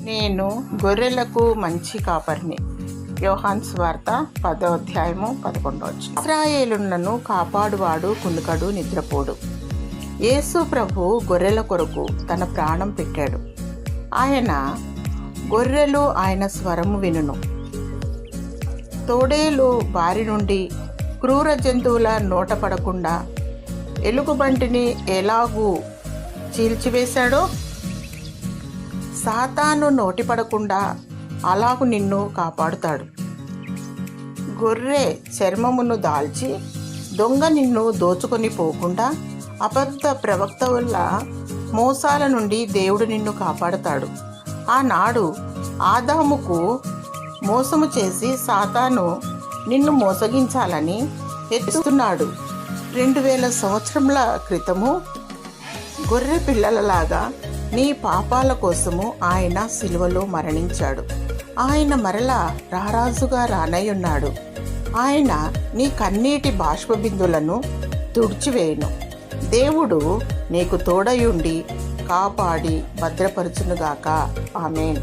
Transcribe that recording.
నేను గొర్రెలకు మంచి కాపరిని. యోహాను సువార్త 10వ అధ్యాయము 11వ వచనం. ఇశ్రాయేలులను కాపాడువాడు కునుకడు నిద్రపోడు. యేసు ప్రభు గొర్రెల కొరకు తన ప్రాణం పెట్టాడు. ఆయన గొర్రెలు ఆయన స్వరము వినును. తోడేలు బారి నుండి క్రూర జంతువుల నోట పడకుండా ఎలుగుబంటిని ఎలాగూ చీల్చివేశాడో సాతాను నోటి పడకుండా అలాగు నిన్ను కాపాడుతాడు. గొర్రె చర్మమును దాల్చి దొంగ నిన్ను దోచుకొని పోకుండా అబద్ధ ప్రవక్తల మోసాల నుండి దేవుడు నిన్ను కాపాడుతాడు. ఆనాడు ఆదాముకు మోసము చేసి సాతాను నిన్ను మోసగించాలని ఎత్తుతున్నాడు. 2000 సంవత్సరముల క్రితము గొర్రె పిల్లలలాగా నీ పాపాల కోసము ఆయన సిలువలో మరణించాడు. ఆయన మరలా రారాజుగా రానయ్యున్నాడు. ఆయన నీ కన్నీటి బాష్పబిందులను తుడిచివేయును. దేవుడు నీకు తోడయుండి కాపాడి భద్రపరచునుగాక. ఆమేన్.